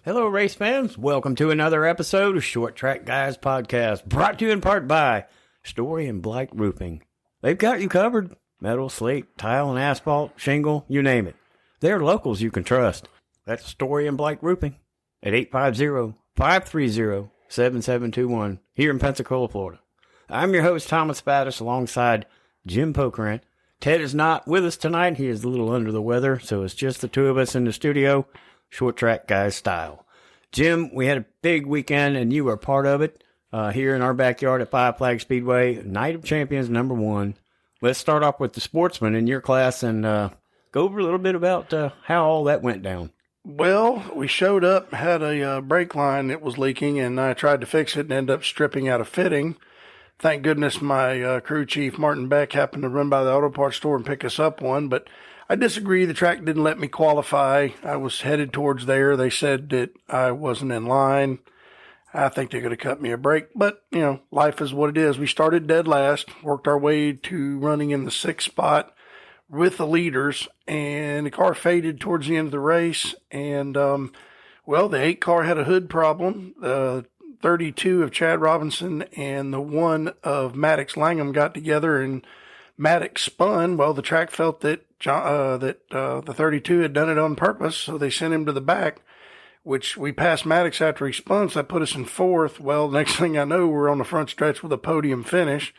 Hello, race fans. Welcome to another episode of Short Track Guys Podcast, brought to you in part by Story and Blight Roofing. They've got you covered. Metal, slate, tile and asphalt, shingle, you name it. They're locals you can trust. That's Story and Blight Roofing at 850-530-7721 here in Pensacola, Florida. I'm your host, Thomas Spattis, alongside Jim Pokerant. Ted is not with us tonight. He is a little under the weather, so it's just the two of us in the studio. Short Track Guys style. Jim, we had a big weekend, and you were part of it here in our backyard at Five Flag Speedway. Night of Champions #1. Let's start off with the sportsman in your class and go over a little bit about how all that went down. Well, we showed up, had a brake line that was leaking, and I tried to fix it and ended up stripping out a fitting. Thank goodness my crew chief, Martin Beck, happened to run by the auto parts store and pick us up one, but I disagree. The track didn't let me qualify. I was headed towards there. They said that I wasn't in line. I think they're going to cut me a break, but, you know, life is what it is. We started dead last, worked our way to running in the 6th spot with the leaders, and the car faded towards the end of the race. And, well, the 8 car had a hood problem. 32 of Chad Robinson and the 1 of Maddox Langham got together, and Maddox spun. Well, the track felt that the 32 had done it on purpose, so they sent him to the back, which we passed Maddox after he spun, so that put us in 4th. Well, next thing I know, we're on the front stretch with a podium finish.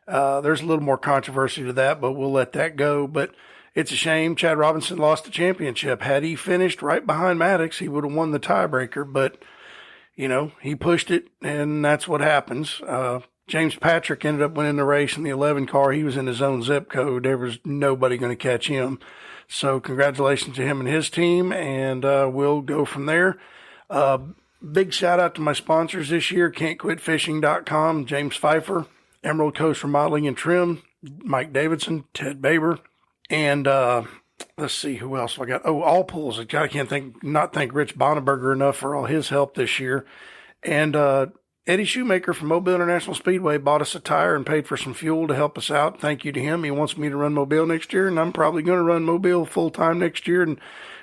There's a little more controversy to that, but we'll let that go. But it's a shame. Chad Robinson lost the championship. Had he finished right behind Maddox, he would have won the tiebreaker, but, you know, he pushed it, and that's what happens. James Patrick ended up winning the race in the 11 car. He was in his own zip code. There was nobody going to catch him. So congratulations to him and his team, and we'll go from there. Big shout out to my sponsors this year, Can'tQuitFishing.com, James Pfeiffer, Emerald Coast Remodeling and Trim, Mike Davidson, Ted Baber, and let's see who else I got. Oh, All Pools. I can't not thank Rich Bonneberger enough for all his help this year. And Eddie Shoemaker from Mobile International Speedway bought us a tire and paid for some fuel to help us out. Thank you to him. He wants me to run Mobile next year, and I'm probably going to run Mobile full time next year, and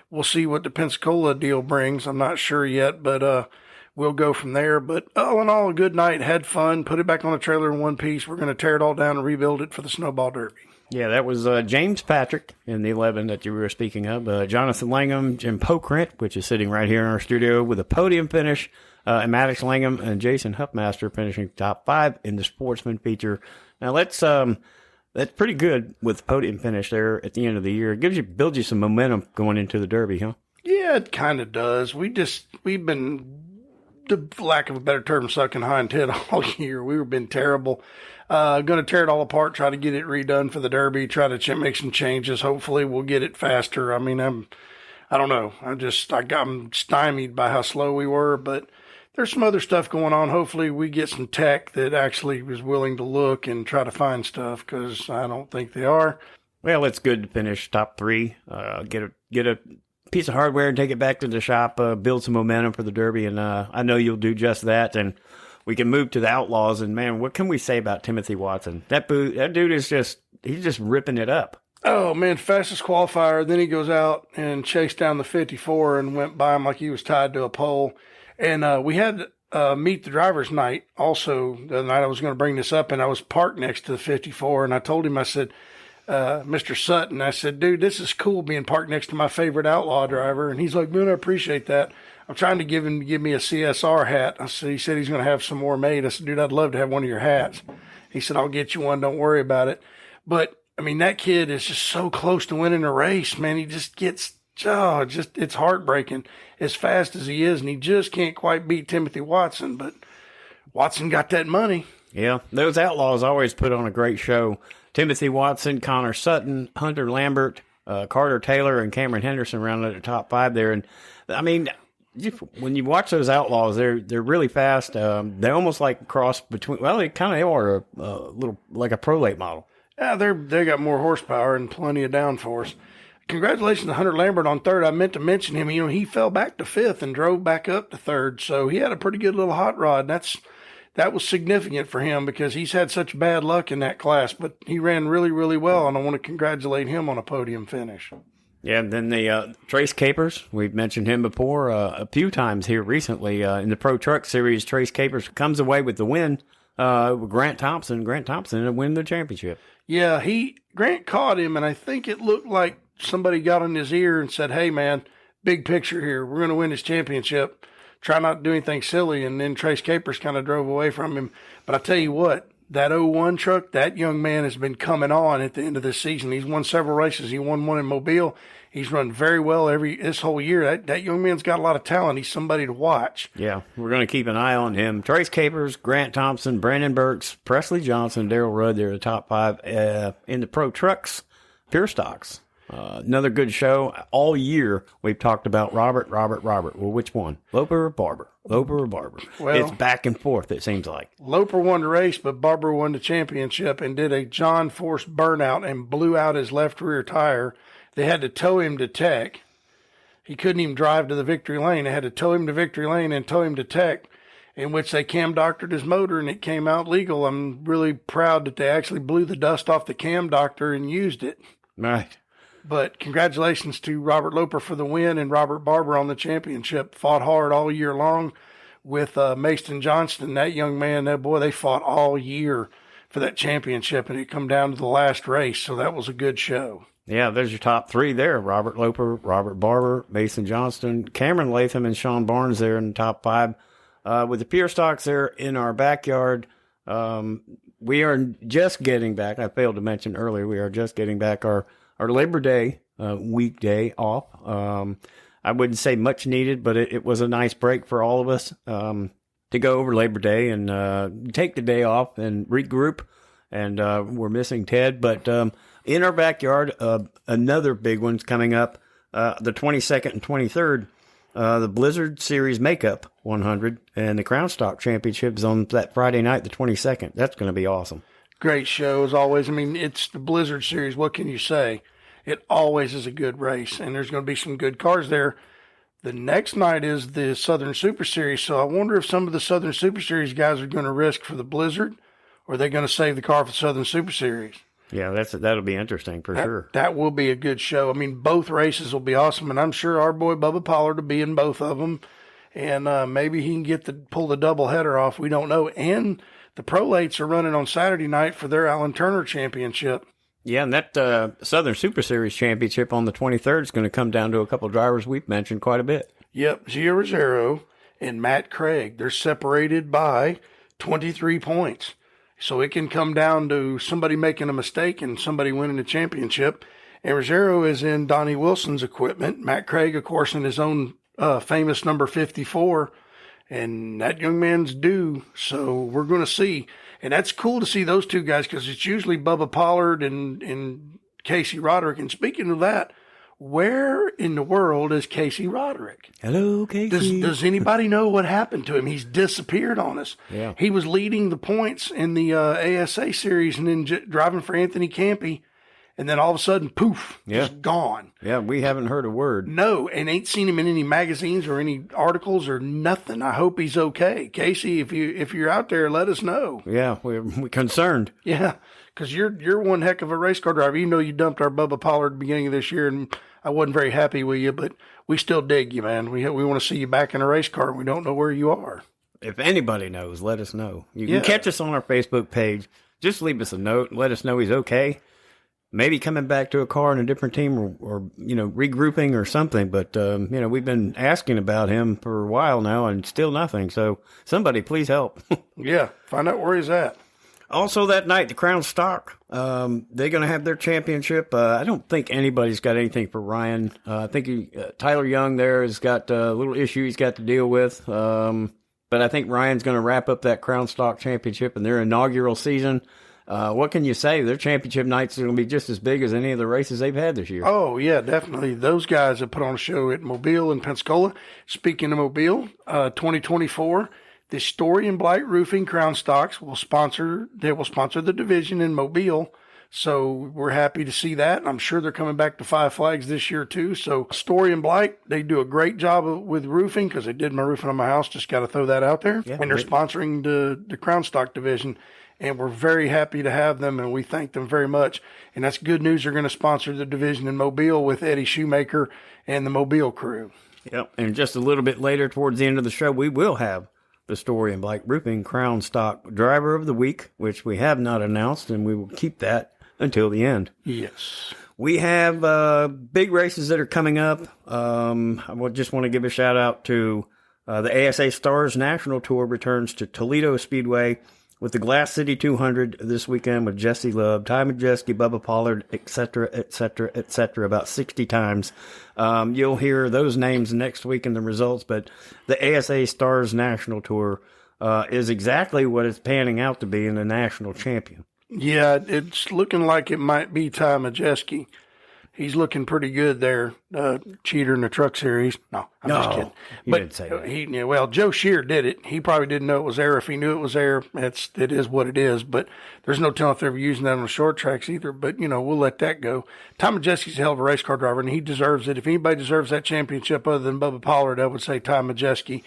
we'll see what the Pensacola deal brings. I'm not sure yet, but we'll go from there. But all in all, a good night. Had fun. Put it back on the trailer in one piece. We're going to tear it all down and rebuild it for the Snowball Derby. Yeah, that was James Patrick in the 11 that you were speaking of. Jonathan Langham, Jim Pokerant, which is sitting right here in our studio with a podium finish. And Maddox Langham and Jason Huffmaster finishing top 5 in the sportsman feature. Now that's pretty good with podium finish there at the end of the year. It builds you some momentum going into the Derby, huh? Yeah, it kind of does. We've been, the lack of a better term, sucking hind tit all year. We've been terrible. Going to tear it all apart, try to get it redone for the Derby, try to make some changes. Hopefully we'll get it faster. I mean, I don't know. I'm stymied by how slow we were, but there's some other stuff going on. Hopefully we get some tech that actually is willing to look and try to find stuff, because I don't think they are. Well, it's good to finish top 3. Get a piece of hardware and take it back to the shop, build some momentum for the Derby, and I know you'll do just that. And we can move to the Outlaws, and man, what can we say about Timothy Watson? That dude is he's just ripping it up. Oh man, fastest qualifier. Then he goes out and chased down the 54 and went by him like he was tied to a pole. And we had meet the drivers night also the night I was going to bring this up, and I was parked next to the 54, and I told him, I said, Mr. Sutton, I said, dude, this is cool being parked next to my favorite outlaw driver. And he's like, man, I appreciate that. I'm trying to give him to give me a CSR hat. He said he's going to have some more made. I said, dude, I'd love to have one of your hats. He said, I'll get you one. Don't worry about it. But I mean, that kid is just so close to winning a race, man. He just gets, it's heartbreaking as fast as he is. And he just can't quite beat Timothy Watson, but Watson got that money. Yeah. Those Outlaws always put on a great show. Timothy Watson, Connor Sutton, Hunter Lambert, Carter Taylor, and Cameron Henderson rounded the top 5 there. And I mean, when you watch those Outlaws, they're really fast. They almost like cross between. Well, they kind of are a little like a Pro Late model. Yeah, they got more horsepower and plenty of downforce. Congratulations to Hunter Lambert on 3rd. I meant to mention him. You know, he fell back to 5th and drove back up to 3rd, so he had a pretty good little hot rod. That was significant for him because he's had such bad luck in that class, but he ran really, really well, and I want to congratulate him on a podium finish. Yeah, and then the Trace Capers, we've mentioned him before a few times here recently. In the Pro Truck Series, Trace Capers comes away with the win with Grant Thompson. Grant Thompson and win the championship. Yeah, Grant caught him, and I think it looked like somebody got in his ear and said, hey, man, big picture here. We're going to win this championship. Try not to do anything silly. And then Trace Capers kind of drove away from him. But I tell you what, that 01 truck, that young man has been coming on at the end of this season. He's won several races. He won one in Mobile. He's run very well this whole year. That young man's got a lot of talent. He's somebody to watch. Yeah, we're going to keep an eye on him. Trace Capers, Grant Thompson, Brandon Burks, Presley Johnson, Daryl Rudd. They're the top 5 in the Pro Trucks, Pure Stocks. Another good show. All year, we've talked about Robert. Well, which one? Loper or Barber? Loper or Barber? Well, it's back and forth, it seems like. Loper won the race, but Barber won the championship and did a John Force burnout and blew out his left rear tire. They had to tow him to Tech. He couldn't even drive to the victory lane. They had to tow him to victory lane and tow him to Tech, in which they cam doctored his motor, and it came out legal. I'm really proud that they actually blew the dust off the cam doctor and used it. Right. But congratulations to Robert Loper for the win and Robert Barber on the championship. Fought hard all year long with Mason Johnston. That young man, they fought all year for that championship, and it come down to the last race. So that was a good show. Yeah, there's your top 3 there. Robert Loper, Robert Barber, Mason Johnston, Cameron Latham, and Sean Barnes there in the top 5. With the Pure Stocks there in our backyard, we are just getting back. I failed to mention earlier, we are just getting back our Labor Day weekday off. I wouldn't say much needed, but it was a nice break for all of us to go over Labor Day and take the day off and regroup. And we're missing Ted, but in our backyard, another big one's coming up, the 22nd and 23rd, the Blizzard Series Makeup 100 and the Crown Stock Championships on that Friday night, the 22nd. That's going to be awesome. Great show as always. I mean, it's the Blizzard Series. What can you say? It always is a good race, and there's going to be some good cars there. The next night is the Southern Super Series, so I wonder if some of the Southern Super Series guys are going to risk for the Blizzard, or are they going to save the car for the Southern Super Series? Yeah, that'll be interesting for sure. That will be a good show. I mean, both races will be awesome, and I'm sure our boy Bubba Pollard will be in both of them, and maybe he can pull the double header off. We don't know. And the Prolates are running on Saturday night for their Alan Turner Championship. Yeah, and that Southern Super Series Championship on the 23rd is going to come down to a couple of drivers we've mentioned quite a bit. Yep, Gio Rosero and Matt Craig. They're separated by 23 points. So it can come down to somebody making a mistake and somebody winning the championship. And Rosero is in Donnie Wilson's equipment. Matt Craig, of course, in his own famous number 54. And that young man's due. So we're going to see. And that's cool to see those two guys because it's usually Bubba Pollard and Casey Roderick. And speaking of that, where in the world is Casey Roderick? Hello, Casey. Does anybody know what happened to him? He's disappeared on us. Yeah. He was leading the points in the ASA series and then driving for Anthony Campy. And then all of a sudden, poof, just gone. Yeah, we haven't heard a word. No, and ain't seen him in any magazines or any articles or nothing. I hope he's okay. Casey, if you're out there, let us know. Yeah, we're concerned. Yeah, because you're one heck of a race car driver. You know you dumped our Bubba Pollard at the beginning of this year, and I wasn't very happy with you, but we still dig you, man. We want to see you back in a race car, and we don't know where you are. If anybody knows, let us know. You can catch us on our Facebook page. Just leave us a note and let us know he's okay. Maybe coming back to a car in a different team or regrouping or something. But, we've been asking about him for a while now and still nothing. So somebody please help. Yeah, find out where he's at. Also that night, the Crown Stock, they're going to have their championship. I don't think anybody's got anything for Ryan. I think Tyler Young there has got a little issue he's got to deal with. But I think Ryan's going to wrap up that Crown Stock championship in their inaugural season. What can you say? Their championship nights are going to be just as big as any of the races they've had this year. Oh, yeah, definitely. Those guys have put on a show at Mobile and Pensacola. Speaking of Mobile, 2024, the Story and Blight Roofing Crown Stocks will sponsor the division in Mobile. So we're happy to see that. I'm sure they're coming back to Five Flags this year too. So Story and Blight, they do a great job with roofing because they did my roofing on my house. Just got to throw that out there. Yeah, and they're sponsoring the Crown Stock division. And we're very happy to have them, and we thank them very much. And that's good news. They're going to sponsor the division in Mobile with Eddie Shoemaker and the Mobile crew. Yep. And just a little bit later, towards the end of the show, we will have the Story and Blight Roofing Crown Stock Driver of the Week, which we have not announced, and we will keep that until the end. Yes. We have big races that are coming up. I just want to give a shout out to the ASA Stars National Tour returns to Toledo Speedway with the Glass City 200 this weekend with Jesse Love, Ty Majeski, Bubba Pollard, etc., about 60 times. You'll hear those names next week in the results, but the ASA Stars National Tour is exactly what it's panning out to be in the national champion. Yeah, it's looking like it might be Ty Majeski. He's looking pretty good there, cheater in the Truck Series. No, I'm just kidding. You didn't say that. Well, Joe Shear did it. He probably didn't know it was there. If he knew it was there, it is what it is. But there's no telling if they're using that on the short tracks either. But, we'll let that go. Ty Majeski's a hell of a race car driver, and he deserves it. If anybody deserves that championship other than Bubba Pollard, I would say Ty Majeski.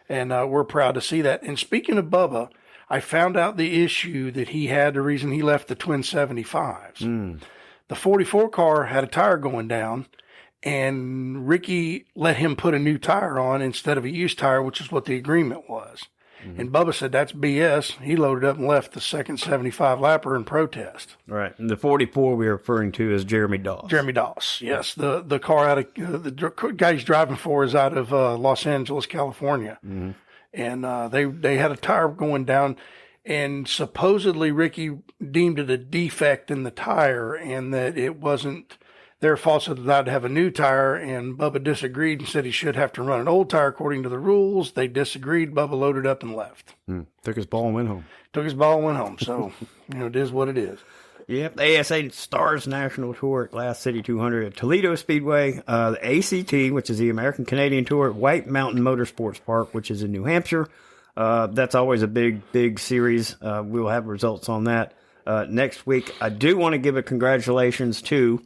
And we're proud to see that. And speaking of Bubba, I found out the issue that he had, the reason he left the twin 75s. The 44 car had a tire going down, and Ricky let him put a new tire on instead of a used tire, which is what the agreement was. And Bubba said that's BS. He loaded up and left the second 75 lapper in protest. Right. And the 44 we're referring to is Jeremy Doss. Jeremy Doss, yes. The car out of the guy he's driving for is out of Los Angeles, California. And they had a tire going down, and supposedly Ricky deemed it a defect in the tire and that it wasn't their fault, so that I'd have a new tire. And Bubba disagreed and said he should have to run an old tire according to the rules. They disagreed. Bubba loaded up and left. Took his ball and went home. So, it is what it is. Yep, the ASA Stars National Tour at Glass City 200 at Toledo Speedway. The ACT, which is the American Canadian Tour at White Mountain Motorsports Park, which is in New Hampshire. That's always a big series. We'll have results on that next week. I do want to give a congratulations to,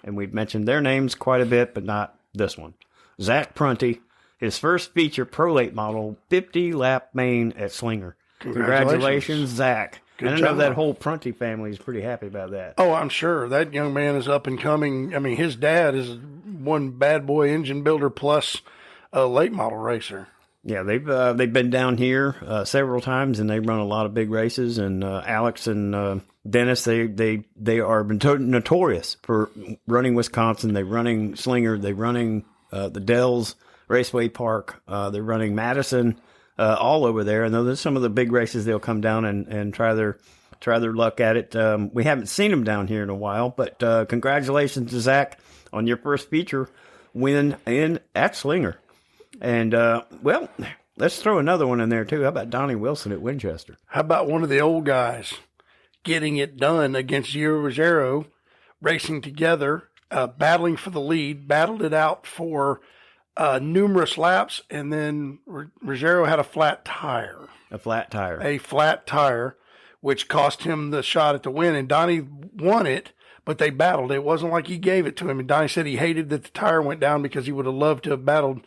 and we've mentioned their names quite a bit, but not this one, Zach Prunty, his first feature Pro Late model 50-lap main at Slinger. Congratulations, Zach. Good and I job. know that whole Prunty family is pretty happy about that. Oh, I'm sure. That young man is up and coming. I mean, his dad is one bad boy engine builder plus a late model racer. Yeah, they've been down here several times, and they run a lot of big races. And Alex and Dennis, they are notorious for running Wisconsin. They're running Slinger. They're running the Dells Raceway Park. They're running Madison. All over there, and there's some of the big races they'll come down and try their luck at it. We haven't seen them down here in a while, but congratulations to Zach on your first feature win at Slinger. And well, let's throw another one in there too. How about Donnie Wilson at Winchester? How about one of the old guys getting it done against Gio Ruggiero, racing together, battling for the lead, battled it out for numerous laps, and then Ruggiero had a flat tire. A flat tire, which cost him the shot at the win, and Donnie won it, but they battled. It wasn't like he gave it to him, and Donnie said he hated that the tire went down because he would have loved to have battled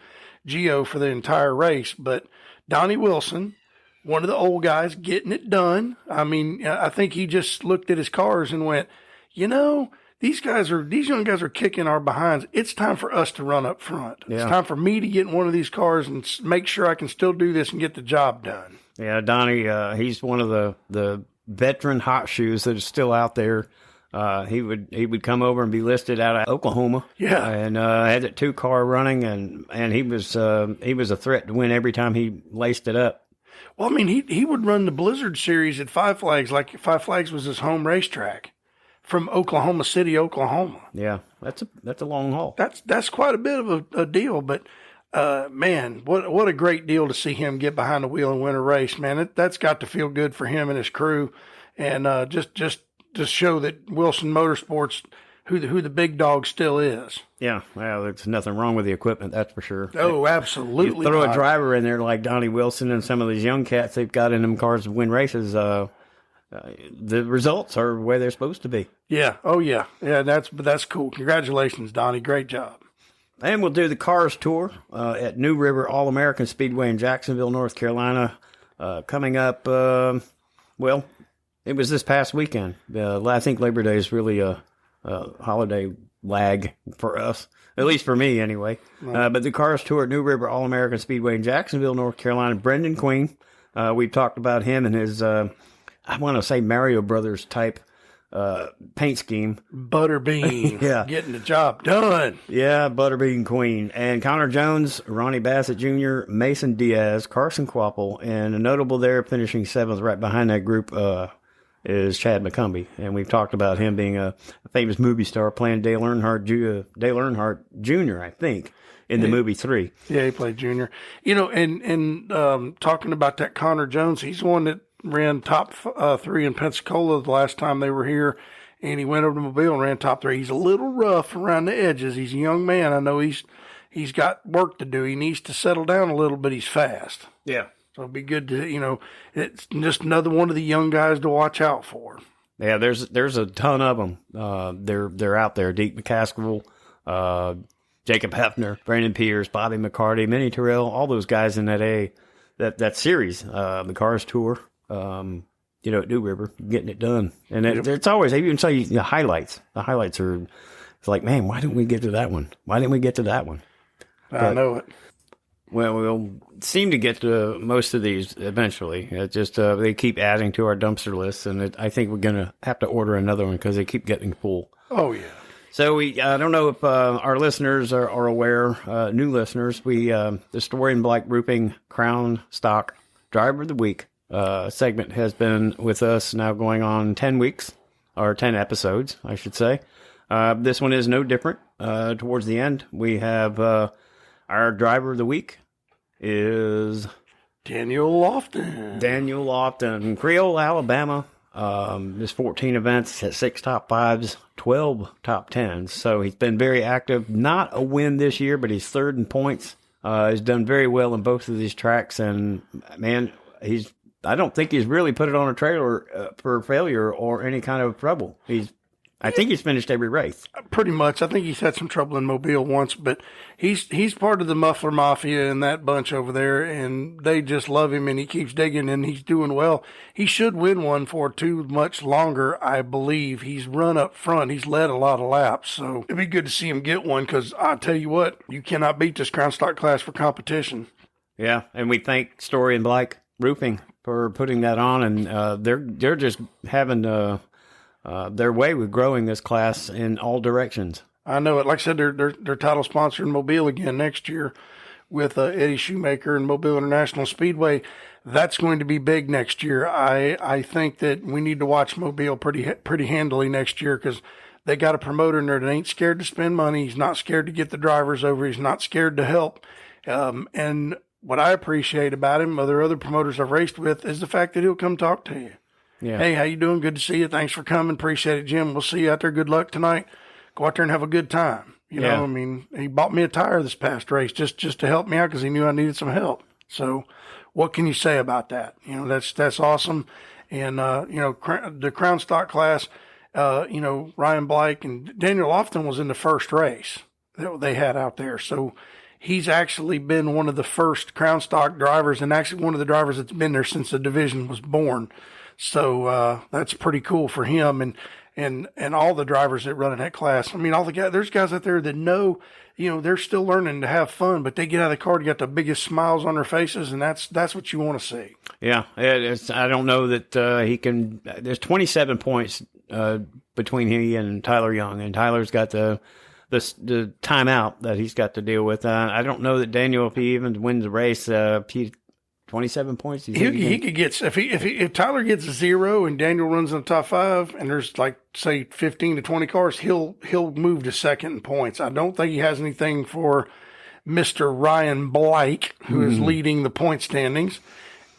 Gio for the entire race. But Donnie Wilson, one of the old guys, getting it done. I mean, I think he just looked at his cars and went, these young guys are kicking our behinds. It's time for us to run up front. Yeah. It's time for me to get in one of these cars and make sure I can still do this and get the job done. Yeah, Donnie, he's one of the veteran hot shoes that is still out there. He would come over and be listed out of Oklahoma. Yeah, and had that 2-car running, and he was a threat to win every time he laced it up. Well, I mean, he would run the Blizzard Series at Five Flags, like Five Flags was his home racetrack. From Oklahoma City, Oklahoma. Yeah, that's a long haul. That's quite a bit of a deal, but man, what a great deal to see him get behind the wheel and win a race, man. That's got to feel good for him and his crew, and just to show that Wilson Motorsports, who the big dog still is. Yeah, well, there's nothing wrong with the equipment, that's for sure. Oh, absolutely. You throw a driver in there like Donnie Wilson and some of these young cats they've got in them cars to win races. the results are where they're supposed to be. Yeah. Oh, yeah. Yeah, that's cool. Congratulations, Donnie. Great job. And we'll do the Cars Tour at New River All-American Speedway in Jacksonville, North Carolina, coming up, well, it was this past weekend. I think Labor Day is really a holiday lag for us, at least for me anyway. Right. But the Cars Tour at New River All-American Speedway in Jacksonville, North Carolina. Brendan Queen, we've talked about him and his, I want to say Mario Brothers type paint scheme. Butterbean. Yeah. Getting the job done. Yeah, Butterbean Queen. And Connor Jones, Ronnie Bassett Jr., Mason Diaz, Carson Quapple, and a notable there finishing 7th right behind that group is Chad McCumbee. And we've talked about him being a famous movie star playing Dale Earnhardt Jr., I think, in the movie 3. Yeah, he played Junior. You know, and talking about that Connor Jones, he's the one that ran top 3 in Pensacola the last time they were here, and he went over to Mobile and ran top 3. He's a little rough around the edges. He's a young man. I know he's got work to do. He needs to settle down a little, but he's fast. Yeah. So it'd be good to, it's just another one of the young guys to watch out for. Yeah, there's a ton of them. They're out there. Deke McCaskill, Jacob Hefner, Brandon Pierce, Bobby McCarty, Minnie Terrell, all those guys in that series, the Cars Tour. At New River, getting it done. And it's always, they even say the highlights. The highlights are, it's like, man, why didn't we get to that one? Why didn't we get to that one? I know it. Well, we'll seem to get to most of these eventually. It just, they keep adding to our dumpster list, and I think we're going to have to order another one because they keep getting full. Oh, yeah. So I don't know if our listeners are aware, new listeners, the Story and Black Roofing Crown Stock Driver of the Week segment has been with us now going on 10 weeks, or 10 episodes, I should say. This one is no different. Towards the end, we have our driver of the week is Daniel Lofton, Creole, Alabama. There's 14 events, has 6 top 5s, 12 top 10s. So he's been very active. Not a win this year, but he's 3rd in points. He's done very well in both of these tracks, and man, I don't think he's really put it on a trailer for failure or any kind of trouble. I think he's finished every race. Pretty much. I think he's had some trouble in Mobile once, but he's part of the Muffler Mafia and that bunch over there, and they just love him, and he keeps digging, and he's doing well. He should win one for too much longer, I believe. He's run up front. He's led a lot of laps, so it'd be good to see him get one, because I'll tell you what, you cannot beat this Crown Stock class for competition. Yeah, and we thank Story and Black Roofing for putting that on, and they're just having their way with growing this class in all directions. I know it. Like I said, they're title sponsor in Mobile again next year with Eddie Shoemaker and Mobile International Speedway. That's going to be big next year. I think that we need to watch Mobile pretty handily next year, because they got a promoter in there that ain't scared to spend money. He's not scared to get the drivers over. He's not scared to help. And what I appreciate about him, other promoters I've raced with, is the fact that he'll come talk to you. Yeah. Hey, how you doing? Good to see you. Thanks for coming. Appreciate it, Jim. We'll see you out there. Good luck tonight. Go out there and have a good time. You know, I mean, he bought me a tire this past race just to help me out, because he knew I needed some help. So what can you say about that? That's awesome. And, the Crown Stock class, Ryan Blake and Daniel Lofton was in the first race that they had out there. So he's actually been one of the first Crown Stock drivers, and actually one of the drivers that's been there since the division was born. So that's pretty cool for him and all the drivers that run in that class. I mean, all the guys, there's guys out there that know, they're still learning to have fun, but they get out of the car, they got the biggest smiles on their faces, and that's what you want to see. Yeah, I don't know that he can. There's 27 points between he and Tyler Young, and Tyler's got the timeout that he's got to deal with. I don't know that Daniel, if he even wins the race, 27 points. He could get, if Tyler gets a 0 and Daniel runs in the top 5, and there's say 15 to 20 cars, he'll move to second in points. I don't think he has anything for Mr. Ryan Blake, who is leading the point standings,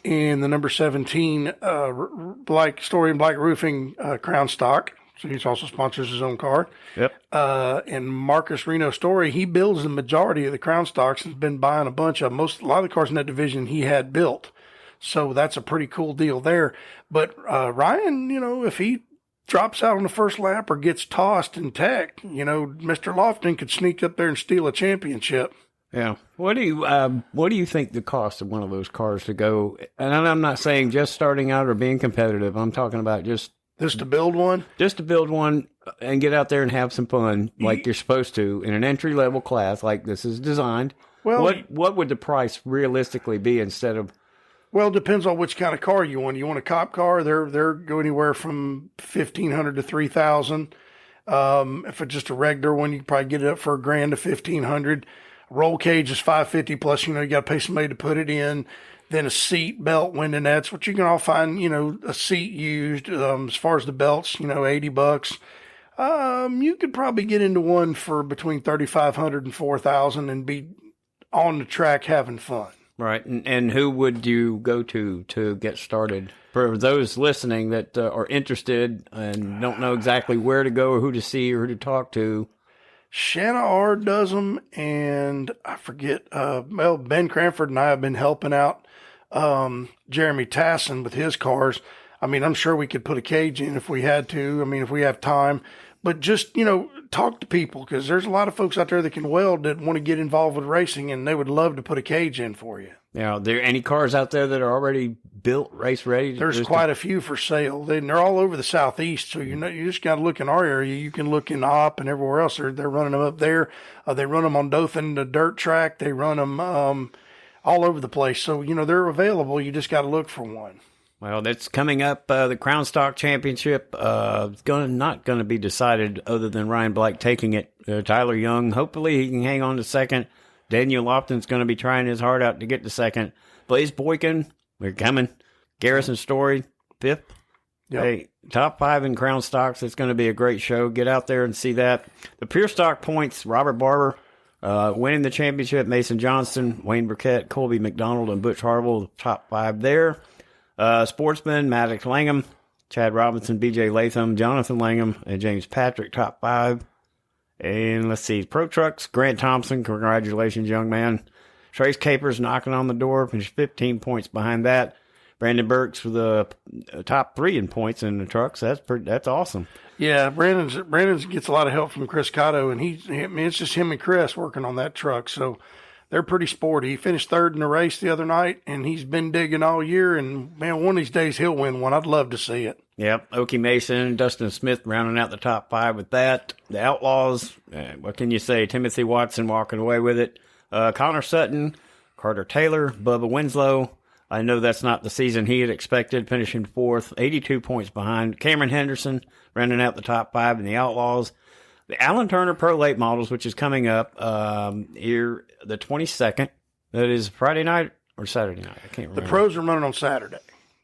and the number 17 Story and Black Roofing Crown Stock. So he also sponsors his own car. Yep. And Marcus Reno Story, he builds the majority of the Crown Stocks and has been buying a bunch of them. A lot of the cars in that division he had built. So that's a pretty cool deal there. But Ryan, if he drops out on the first lap or gets tossed in tech, Mr. Lofton could sneak up there and steal a championship. Yeah. What do you think the cost of one of those cars to go? And I'm not saying just starting out or being competitive. I'm talking about just to build one? Just to build one and get out there and have some fun like you're supposed to in an entry level class like this is designed. Well, what would the price realistically be instead of? Well, it depends on which kind of car you want. You want a cop car? They're go anywhere from $1,500 to $3,000. If it's just a regular one, you can probably get it up for $1,000 to $1,500. Roll cage is $550 plus. You got to pay somebody to put it in. Then a seat, belt, window nets, which you can all find. A seat used. As far as the belts, $80. You could probably get into one for between $3,500 and $4,000 and be on the track having fun. Right. And who would you go to get started? For those listening that are interested and don't know exactly where to go or who to see or who to talk to. Shanna R does them, and I forget, Ben Cranford and I have been helping out Jeremy Tassin with his cars. I mean, I'm sure we could put a cage in if we had to. I mean, if we have time. But just, talk to people, because there's a lot of folks out there that can weld that want to get involved with racing, and they would love to put a cage in for you. Now, are there any cars out there that are already built, race ready? There's quite a few for sale. They're all over the southeast, so you just got to look in our area. You can look in Opp and everywhere else. They're running them up there. They run them on Dothan, the dirt track. They run them all over the place. So they're available. You just got to look for one. Well, that's coming up. The Crown Stock Championship is not going to be decided other than Ryan Black taking it. Tyler Young, hopefully he can hang on to second. Daniel Lofton's going to be trying his heart out to get to second. Blaze Boykin, we're coming. Garrison Story, fifth. Yep. Hey, top 5 in Crown Stocks. It's going to be a great show. Get out there and see that. The Pure Stock points, Robert Barber winning the championship. Mason Johnston, Wayne Burkett, Colby McDonald, and Butch Harville, the top 5 there. Sportsman, Maddox Langham, Chad Robinson, BJ Latham, Jonathan Langham, and James Patrick, top 5. And let's see, Pro Trucks, Grant Thompson, congratulations, young man. Trace Capers knocking on the door, finished 15 points behind that. Brandon Burks for the top 3 in points in the trucks. That's awesome. Yeah, Brandon gets a lot of help from Chris Cotto, and it's just him and Chris working on that truck. So they're pretty sporty. He finished 3rd in the race the other night, and he's been digging all year. And, man, one of these days he'll win one. I'd love to see it. Yep. Okie Mason, Dustin Smith rounding out the top 5 with that. The Outlaws, what can you say? Timothy Watson walking away with it. Connor Sutton, Carter Taylor, Bubba Winslow. I know that's not the season he had expected, finishing 4th, 82 points behind. Cameron Henderson rounding out the top 5 in the Outlaws. The Alan Turner Pro Late Models, which is coming up here the 22nd. That is Friday night or Saturday night? I can't remember. The pros are running on Saturday.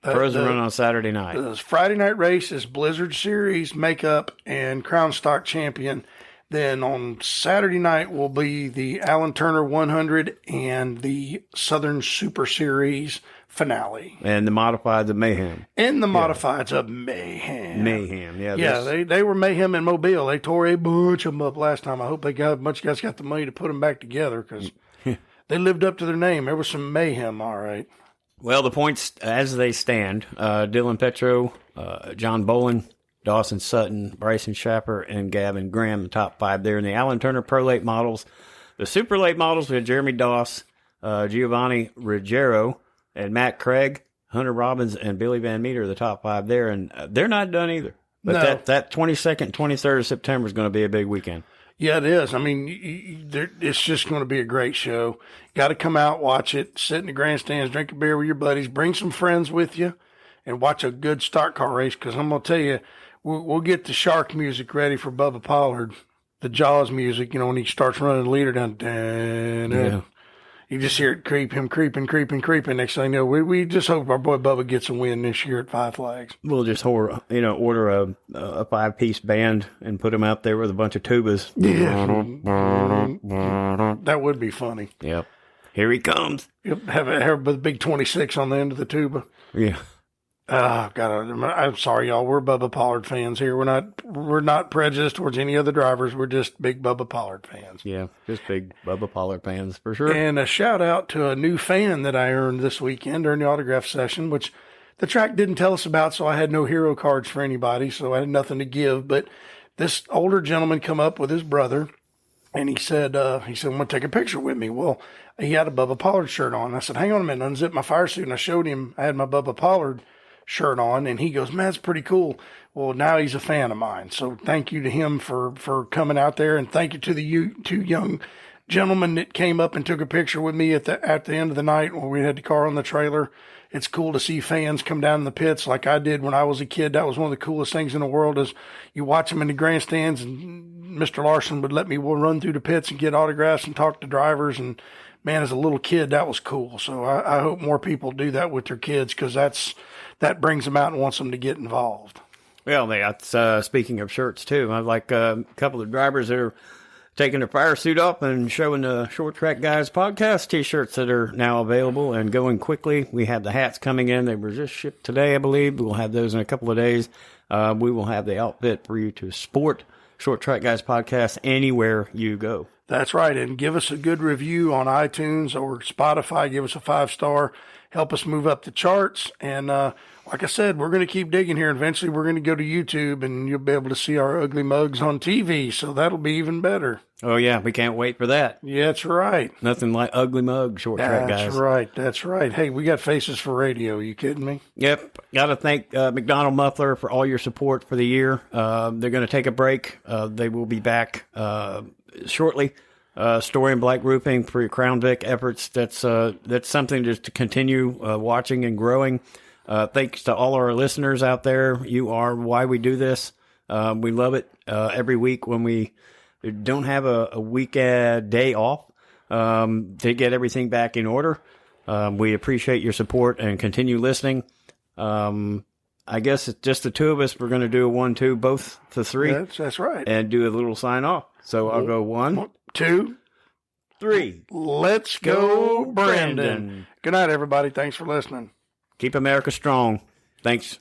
Pros are running on Saturday night. The Friday night race is Blizzard Series, Makeup, and Crown Stock Champion. Then on Saturday night will be the Alan Turner 100 and the Southern Super Series finale. And the Modifieds of Mayhem. And the Modifieds of Mayhem. Mayhem, yeah. Yeah, they were Mayhem in Mobile. They tore a bunch of them up last time. I hope a bunch of guys got the money to put them back together because they lived up to their name. There was some mayhem, all right. Well, the points as they stand, Dylan Petro, John Bolin, Dawson Sutton, Bryson Schapper, and Gavin Graham, the top 5 there in the Alan Turner Pro Late Models. The Super Late Models, we had Jeremy Doss, Giovanni Ruggiero, and Matt Craig, Hunter Robbins, and Billy Van Meter, the top 5 there. And they're not done either. But no. that 22nd, 23rd of September is going to be a big weekend. Yeah, it is. I mean, it's just going to be a great show. Got to come out, watch it, sit in the grandstands, drink a beer with your buddies, bring some friends with you, and watch a good stock car race. Because I'm going to tell you, we'll get the shark music ready for Bubba Pollard, the Jaws music, when he starts running the leader down. Yeah. You just hear it creeping. Next thing you know, we just hope our boy Bubba gets a win this year at Five Flags. We'll just order a 5-piece band and put them out there with a bunch of tubas. Yeah. That would be funny. Yep. Here he comes. Yep. Have a big 26 on the end of the tuba. Yeah. Oh God, I'm sorry, y'all. We're Bubba Pollard fans here. We're not prejudiced towards any other drivers. We're just big Bubba Pollard fans. Yeah, just big Bubba Pollard fans for sure. And a shout out to a new fan that I earned this weekend during the autograph session, which the track didn't tell us about, so I had no hero cards for anybody, so I had nothing to give. But this older gentleman come up with his brother, and he said, "Want to take a picture with me?" Well, he had a Bubba Pollard shirt on. I said, "Hang on a minute," unzipped my fire suit, and I showed him I had my Bubba Pollard shirt on, and he goes, "Man, that's pretty cool." Well, now he's a fan of mine, so thank you to him for coming out there, and thank you to the two young gentlemen that came up and took a picture with me at the end of the night when we had the car on the trailer. It's cool to see fans come down in the pits like I did when I was a kid. That was one of the coolest things in the world is you watch them in the grandstands, and Mr. Larson would let me run through the pits and get autographs and talk to drivers. And man, as a little kid, that was cool. So I hope more people do that with their kids because that brings them out and wants them to get involved. Well, that's speaking of shirts too. I like a couple of drivers that are taking their fire suit up and showing the Short Track Guys podcast T-shirts that are now available and going quickly. We have the hats coming in. They were just shipped today, I believe. We'll have those in a couple of days. We will have the outfit for you to sport Short Track Guys podcast anywhere you go. That's right. And give us a good review on iTunes or Spotify. Give us a 5-star. Help us move up the charts. And like I said, we're going to keep digging here. Eventually, we're going to go to YouTube, and you'll be able to see our ugly mugs on TV. So that'll be even better. Oh, yeah. We can't wait for that. Yeah, that's right. Nothing like ugly mug, Short Track Guys. That's right. That's right. Hey, we got faces for radio. You kidding me? Yep. Got to thank McDonald Muffler for all your support for the year. They're going to take a break. They will be back shortly. Story and Black Roofing for your Crown Vic efforts. That's something just to continue watching and growing. Thanks to all our listeners out there. You are why we do this. We love it every week when we don't have a week day off to get everything back in order. We appreciate your support and continue listening. I guess it's just the two of us. We're going to do a 1-2, both to 3. That's right. And do a little sign off. So I'll go 1, 2, 3. Let's go, Brandon. Good night, everybody. Thanks for listening. Keep America strong. Thanks.